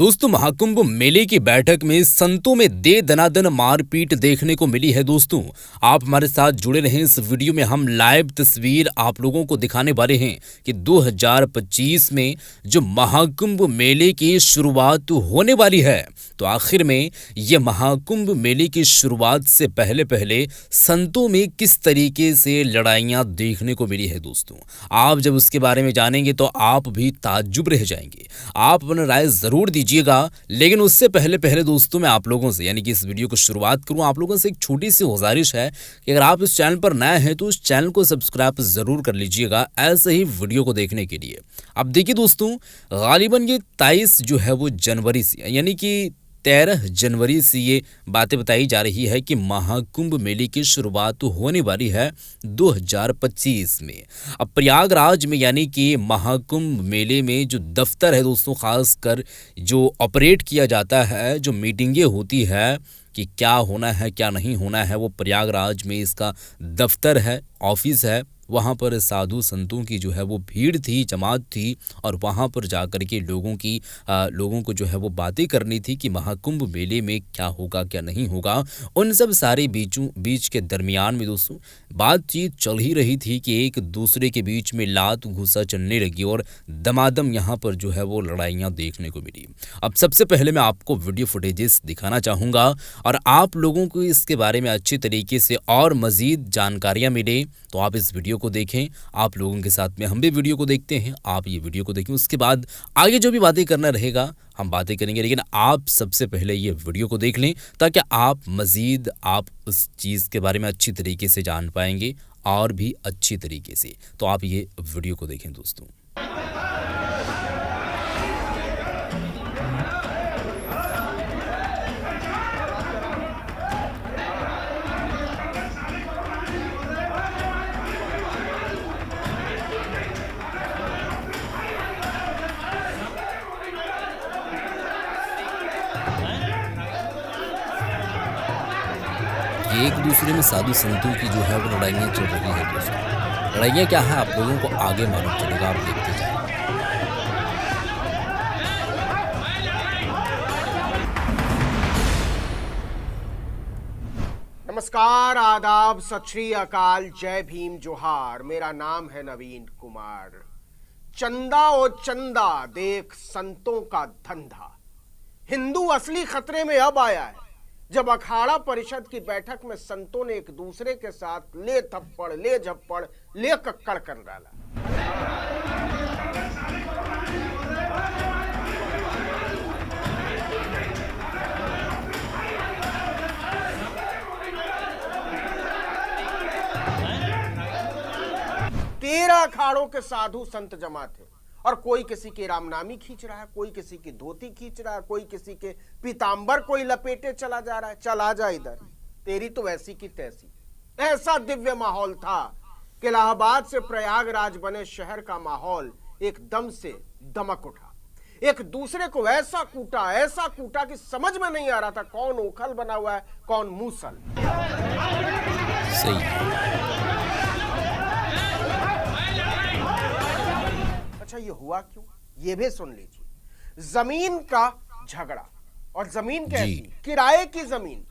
दोस्तों, महाकुंभ मेले की बैठक में संतों में दे दनादन मारपीट देखने को मिली है। दोस्तों, आप हमारे साथ जुड़े रहें। इस वीडियो में हम लाइव तस्वीर आप लोगों को दिखाने वाले हैं कि 2025 में जो महाकुंभ मेले की शुरुआत होने वाली है, तो आखिर में ये महाकुंभ मेले की शुरुआत से पहले पहले संतों में किस तरीके से लड़ाइयाँ देखने को मिली है। दोस्तों, आप जब उसके बारे में जानेंगे तो आप भी ताज्जुब रह जाएंगे। आप अपना राय जरूर दीजिएगा, लेकिन उससे पहले पहले दोस्तों, मैं आप लोगों से यानी कि इस वीडियो को शुरुआत करूं, आप लोगों से एक छोटी सी गुजारिश है कि अगर आप इस चैनल पर नए हैं तो इस चैनल को सब्सक्राइब जरूर कर लीजिएगा ऐसे ही वीडियो को देखने के लिए। अब देखिए दोस्तों, गालिबन ये 23 जो है वो जनवरी से यानी कि 13 जनवरी से ये बातें बताई जा रही है कि महाकुंभ मेले की शुरुआत होने वाली है 2025 में। अब प्रयागराज में यानी कि महाकुंभ मेले में जो दफ्तर है दोस्तों, खासकर जो ऑपरेट किया जाता है, जो मीटिंगें होती है कि क्या होना है क्या नहीं होना है, वो प्रयागराज में इसका दफ्तर है, ऑफिस है। वहाँ पर साधु संतों की जो है वो भीड़ थी, जमात थी, और वहाँ पर जाकर के लोगों को जो है वो बातें करनी थी कि महाकुंभ मेले में क्या होगा क्या नहीं होगा। उन सब सारे बीच के दरमियान में दोस्तों बातचीत चल ही रही थी कि एक दूसरे के बीच में लात घूसा चलने लगी और दमादम यहाँ पर जो है वो लड़ाइयाँ देखने को मिली। अब सबसे पहले मैं आपको वीडियो फुटेजेस दिखाना चाहूँगा और आप लोगों को इसके बारे में अच्छी तरीके से और मज़ीद जानकारियाँ मिले तो आप इस वीडियो को देखें। आप लोगों के साथ में हम भी वीडियो को देखते हैं, आप ये वीडियो को देखें। उसके बाद आगे जो भी बातें करना रहेगा हम बातें करेंगे, लेकिन आप सबसे पहले ये वीडियो को देख लें ताकि आप मज़ीद उस चीज़ के बारे में अच्छी तरीके से जान पाएंगे और भी अच्छी तरीके से। तो आप ये वीडियो को देखें दोस्तों। एक दूसरे में साधु संतों की जो है वो लड़ाइयाँ चल रही है दोस्तों। लड़ाइयाँ क्या है आप लोगों को आगे मालूम चलेगा, आप देखते जाएं। नमस्कार, आदाब, सत श्री अकाल, जय भीम, जोहार। मेरा नाम है नवीन कुमार। चंदा ओ चंदा देख संतों का धंधा। हिंदू असली खतरे में अब आया है जब अखाड़ा परिषद की बैठक में संतों ने एक दूसरे के साथ ले थप्पड़, ले झप्पड़, ले कक्कड़ कर डाला। तेरह अखाड़ों के साधु संत जमा थे और कोई किसी की रामनामी खींच रहा है, कोई किसी की धोती खींच रहा है, कोई किसी के पीतांबर कोई लपेटे चला जा रहा है। चला जा इधर, तेरी तो ऐसी की तैसी। ऐसा दिव्य माहौल था कि इलाहाबाद से प्रयागराज बने शहर का माहौल एकदम से दमक उठा। एक दूसरे को ऐसा कूटा कि समझ में नहीं आ रहा था कौन ओखल बना हुआ है कौन मूसल। सही। अच्छा, ये हुआ क्यों, ये भी सुन लीजिए। जमीन का झगड़ा, और जमीन कैसी? किराए की जमीन।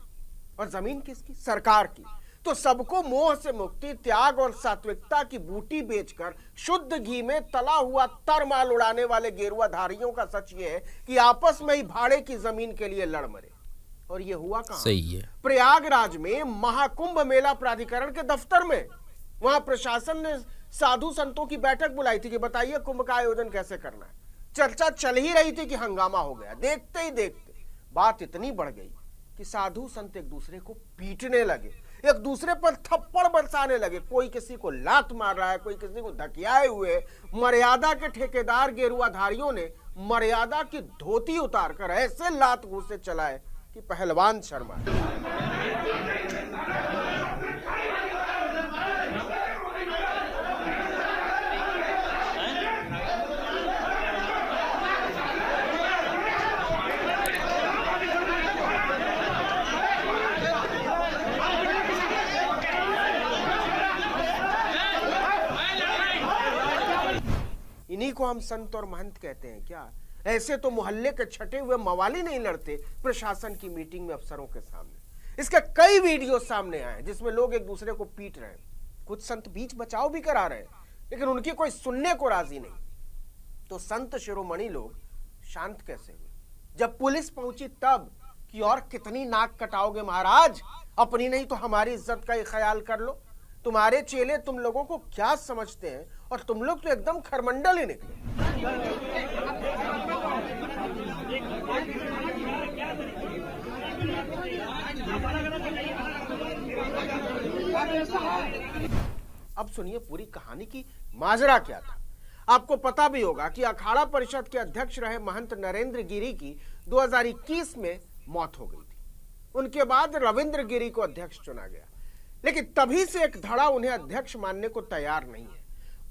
और जमीन किसकी? सरकार की। तो सबको मोह से मुक्ति, त्याग और सात्विकता की बूटी बेचकर शुद्ध घी में तला हुआ तरमाल उड़ाने वाले गेरुआधारियों का सच ये है कि आपस में ही भाड़े की जमीन के लिए लड़ मरे। और ये हुआ कहां? सही है, प्रयागराज में महाकुंभ मेला प्राधिकरण के दफ्तर में। वहां प्रशासन ने साधु संतों की बैठक बुलाई थी कि बताइए कुंभ का आयोजन कैसे करना है। चर्चा चल ही रही थी कि हंगामा हो गया। देखते ही देखते बात इतनी बढ़ गई कि साधु संत एक दूसरे को पीटने लगे, एक दूसरे पर थप्पड़ बरसाने लगे। कोई किसी को लात मार रहा है, कोई किसी को धकियाए हुए। मर्यादा के ठेकेदार गेरुआधारियों ने मर्यादा की धोती उतारकर ऐसे लात घूसे चलाए कि पहलवान शर्मा। इन्हीं को हम संत और महंत कहते हैं क्या? ऐसे तो मोहल्ले के छटे हुए मवाली नहीं लड़ते प्रशासन की मीटिंग में अफसरों के सामने। इसके कई वीडियो सामने आए जिसमें लोग एक दूसरे को पीट रहे हैं, कुछ संत बीच बचाव भी करा रहे हैं, लेकिन उनकी कोई सुनने को राजी नहीं। तो संत शिरोमणि लोग शांत कैसे हुए? जब पुलिस पहुंची तब कि और कितनी नाक कटाओगे महाराज, अपनी नहीं तो हमारी इज्जत का ही ख्याल कर लो। तुम्हारे चेले तुम लोगों को क्या समझते हैं, और तुम लोग तो एकदम खरमंडल ही निकले। अब सुनिए पूरी कहानी की माजरा क्या था। आपको पता भी होगा कि अखाड़ा परिषद के अध्यक्ष रहे महंत नरेंद्र गिरी की 2021 में मौत हो गई थी। उनके बाद रविंद्र गिरी को अध्यक्ष चुना गया, लेकिन तभी से एक धड़ा उन्हें अध्यक्ष मानने को तैयार नहीं है।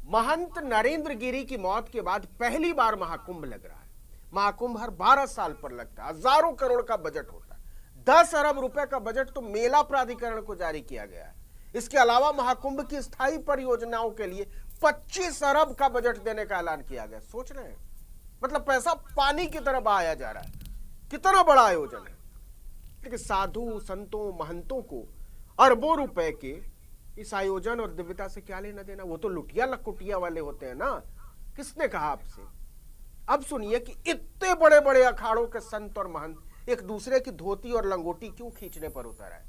महंत नरेंद्र गिरी की मौत के बाद पहली बार महाकुंभ लग रहा है। महाकुंभ हर 12 साल पर लगता है, हजारों करोड़ का बजट होता है। 10 अरब रुपए का बजट तो मेला प्राधिकरण को जारी किया गया है। इसके अलावा महाकुंभ की स्थायी परियोजनाओं के लिए 25 अरब का बजट देने का ऐलान किया गया। सोच रहे हैं, मतलब पैसा पानी की तरह बहाया जा रहा है। कितना बड़ा आयोजन है। लेकिन साधु संतों महंतों को अरबों रुपए के इस आयोजन और दिव्यता से क्या लेना देना? वो तो लुटिया लकुटिया वाले होते हैं ना। किसने कहा आपसे? अब सुनिए कि इतने बड़े बड़े अखाड़ों के संत और महंत एक दूसरे की धोती और लंगोटी क्यों खींचने पर उतर आए।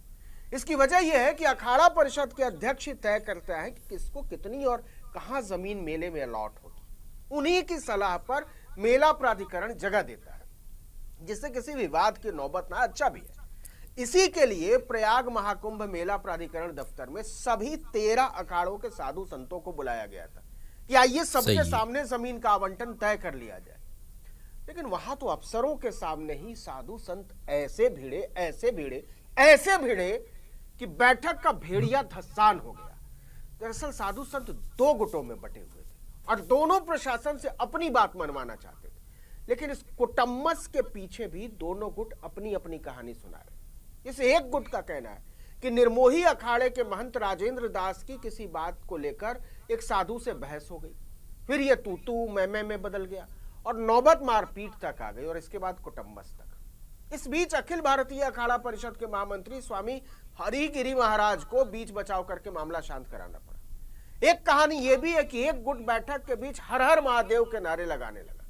इसकी वजह यह है कि अखाड़ा परिषद के अध्यक्ष ही तय करता है कि किसको कितनी और कहां जमीन मेले में अलॉट होगी। उन्हीं की सलाह पर मेला प्राधिकरण जगह देता है, जिससे किसी विवाद की नौबत ना। अच्छा भी है। इसी के लिए प्रयाग महाकुंभ मेला प्राधिकरण दफ्तर में सभी 13 अखाड़ों के साधु संतों को बुलाया गया था कि आइए सबके सामने जमीन का आवंटन तय कर लिया जाए। लेकिन वहां तो अफसरों के सामने ही साधु संत ऐसे भिड़े कि बैठक का भेड़िया धस्सान हो गया। दरअसल साधु संत 2 गुटों में बटे हुए थे और दोनों प्रशासन से अपनी बात मनवाना चाहते थे। लेकिन इस कुटम्मस के पीछे भी दोनों गुट अपनी अपनी कहानी सुना रहे। इस एक गुट का कहना है कि निर्मोही अखाड़े के महंत राजेंद्र दास की किसी बात को लेकर एक साधु से बहस हो गई, फिर यह तू मैं में बदल गया और नौबत मारपीट तक आ गई, और इसके बाद कुटम्मस तक। इस बीच अखिल भारतीय अखाड़ा परिषद के महामंत्री स्वामी हरिगिरी महाराज को बीच बचाव करके मामला शांत कराना पड़ा। एक कहानी यह भी है कि एक गुट बैठक के बीच हर हर महादेव के नारे लगाने लगा।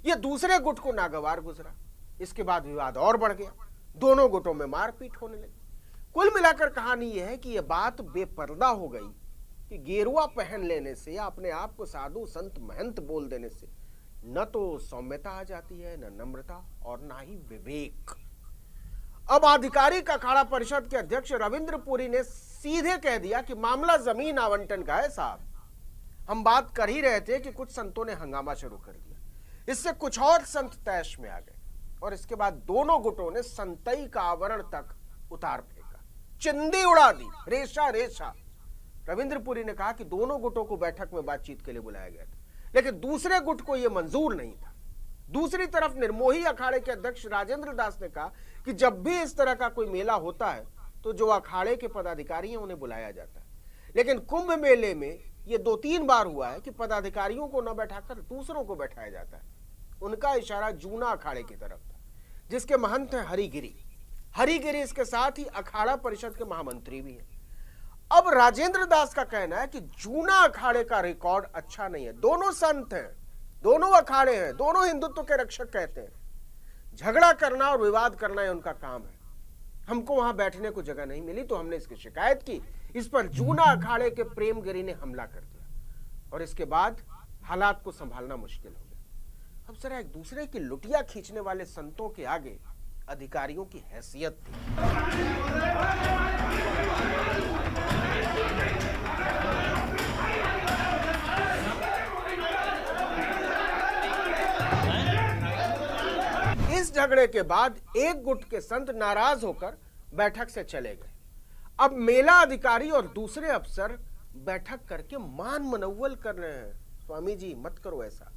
यह दूसरे गुट को नागवार गुजरा। इसके बाद विवाद और बढ़ गया, दोनों गुटों में मारपीट होने लगी। कुल मिलाकर कहानी यह है कि यह बात बेपर्दा हो गई कि गेरुआ पहन लेने से या अपने आप को साधु संत महंत बोल देने से न तो सौम्यता आ जाती है, न नम्रता और न ही विवेक। अब आधिकारिक अखाड़ा परिषद के अध्यक्ष रविंद्र पुरी ने सीधे कह दिया कि मामला जमीन आवंटन का है साहब। हम बात कर ही रहे थे कि कुछ संतों ने हंगामा शुरू कर दिया। इससे कुछ और संत तैश में आ गए और इसके बाद दोनों गुटों ने संतई का आवरण तक उतार फेंका, चिंदी उड़ा दी, रेशा। रविंद्र पुरी ने कहा कि दोनों गुटों को बैठक में बातचीत के लिए बुलाया गया था, लेकिन दूसरे गुट को यह मंजूर नहीं था। दूसरी तरफ निर्मोही अखाड़े के अध्यक्ष राजेंद्र दास ने कहा कि जब भी इस तरह का कोई मेला होता है तो जो अखाड़े के पदाधिकारी हैं उन्हें बुलाया जाता है, लेकिन कुंभ मेले में यह 2-3 बार हुआ है कि पदाधिकारियों को न बैठाकर दूसरों को बैठाया जाता है। उनका इशारा जूना अखाड़े की तरफ था, जिसके महंत हैं हरिगिरी इसके साथ ही अखाड़ा परिषद के महामंत्री भी हैं। अब राजेंद्र दास का कहना है कि जूना अखाड़े का रिकॉर्ड अच्छा नहीं है। दोनों संत हैं, दोनों अखाड़े हैं, दोनों हिंदुत्व के रक्षक कहते हैं। झगड़ा करना और विवाद करना ही उनका काम है। हमको वहां बैठने को जगह नहीं मिली तो हमने इसकी शिकायत की। इस पर जूना अखाड़े के प्रेमगिरी ने हमला कर दिया और इसके बाद हालात को संभालना मुश्किल हो गया। अब जरा एक दूसरे की लुटिया खींचने वाले संतों के आगे अधिकारियों की हैसियत थी। इस झगड़े के बाद एक गुट के संत नाराज होकर बैठक से चले गए। अब मेला अधिकारी और दूसरे अफसर बैठक करके मान मनौवल कर रहे हैं, स्वामी जी मत करो ऐसा।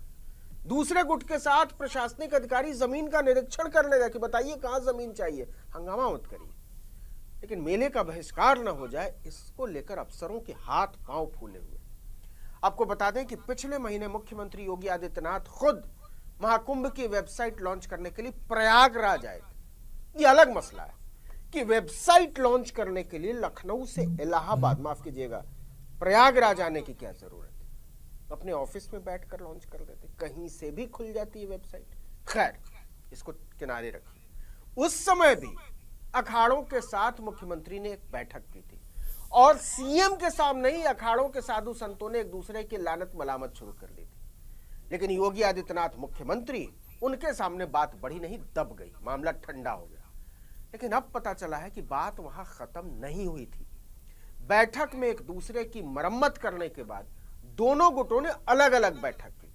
दूसरे गुट के साथ प्रशासनिक अधिकारी जमीन का निरीक्षण करने गए कि बताइए कहां जमीन चाहिए, हंगामा मत करिए। लेकिन मेले का बहिष्कार न हो जाए इसको लेकर अफसरों के हाथ पांव फूले हुए। आपको बता दें कि पिछले महीने मुख्यमंत्री योगी आदित्यनाथ खुद महाकुंभ की वेबसाइट लॉन्च करने के लिए प्रयागराज आए थे। ये अलग मसला है कि वेबसाइट लॉन्च करने के लिए लखनऊ से इलाहाबाद, माफ कीजिएगा, प्रयागराज आने की क्या जरूरत है? अपने ऑफिस में बैठकर लॉन्च कर देते, कहीं से भी खुल जाती है वेबसाइट। खैर, इसको किनारे रखिए। उस समय भी अखाड़ों के साथ मुख्यमंत्री ने एक बैठक की थी और सीएम के सामने ही अखाड़ों के साधु संतों ने एक दूसरे की लानत मलामत शुरू कर दी थी। लेकिन योगी आदित्यनाथ मुख्यमंत्री, उनके सामने बात बढ़ी नहीं, दब गई, मामला ठंडा हो गया। लेकिन अब पता चला है कि बात वहां खत्म नहीं हुई थी। बैठक में एक दूसरे की मरम्मत करने के बाद दोनों गुटों ने अलग अलग बैठक की।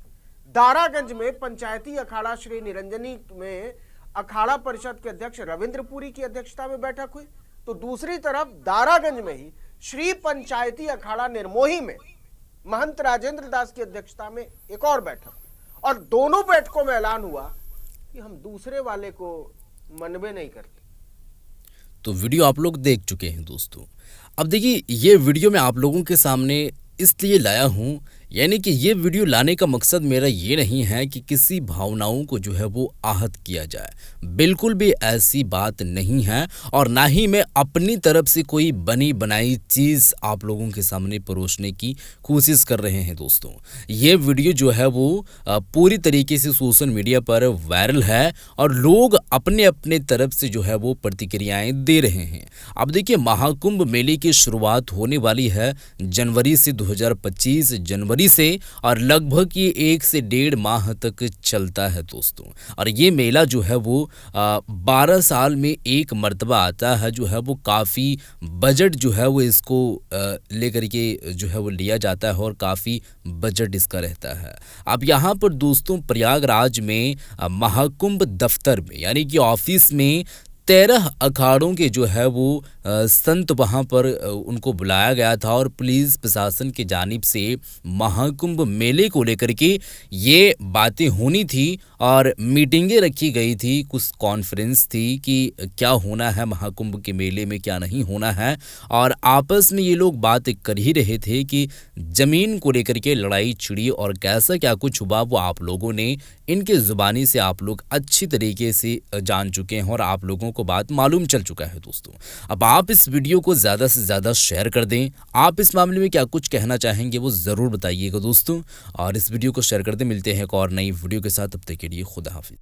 दारागंज में पंचायती अखाड़ा श्री निरंजनी में अखाड़ा परिषद के अध्यक्ष रविंद्रपुरी की अध्यक्षता में बैठक हुई, तो दूसरी तरफ दारागंज में ही श्री पंचायती अखाड़ा निर्मोही में महंत राजेंद्र दास की अध्यक्षता में एक और बैठक हुई और दोनों बैठकों में ऐलान हुआ कि हम दूसरे वाले को मनबे नहीं करते। तो वीडियो आप लोग देख चुके हैं दोस्तों। अब देखिए, ये वीडियो मैं आप लोगों के सामने इसलिए लाया हूँ, यानी कि ये वीडियो लाने का मकसद मेरा ये नहीं है कि किसी भावनाओं को जो है वो आहत किया जाए, बिल्कुल भी ऐसी बात नहीं है। और ना ही मैं अपनी तरफ से कोई बनी बनाई चीज़ आप लोगों के सामने परोसने की कोशिश कर रहे हैं दोस्तों। ये वीडियो जो है वो पूरी तरीके से सोशल मीडिया पर वायरल है और लोग अपने अपने तरफ से जो है वो प्रतिक्रियाएँ दे रहे हैं। अब देखिए, महाकुंभ मेले की शुरुआत होने वाली है जनवरी से 2025 जनवरी से, और लगभग ये 1 से 1.5 माह तक चलता है दोस्तों। और ये मेला जो है वो 12 साल में एक मर्तबा आता है, जो है वो काफ़ी बजट जो है वो इसको लेकर के जो है वो लिया जाता है और काफ़ी बजट इसका रहता है। अब यहाँ पर दोस्तों प्रयागराज में महाकुंभ दफ्तर में, यानी कि ऑफिस में 13 अखाड़ों के जो है वो संत वहाँ पर उनको बुलाया गया था और पुलिस प्रशासन की जानिब से महाकुंभ मेले को लेकर के ये बातें होनी थी और मीटिंगें रखी गई थी, कुछ कॉन्फ्रेंस थी कि क्या होना है महाकुंभ के मेले में, क्या नहीं होना है। और आपस में ये लोग बात कर ही रहे थे कि ज़मीन को लेकर के लड़ाई छिड़ी और कैसा क्या कुछ हुआ वो आप लोगों ने इनके ज़ुबानी से आप लोग अच्छी तरीके से जान चुके हैं और आप लोगों को बात मालूम चल चुका है दोस्तों। अब आप इस वीडियो को ज़्यादा से ज़्यादा शेयर कर दें। आप इस मामले में क्या कुछ कहना चाहेंगे वो ज़रूर बताइएगा दोस्तों, और इस वीडियो को शेयर कर दें। मिलते हैं एक और नई वीडियो के साथ, तब तक के लिए खुदा हाफिज़।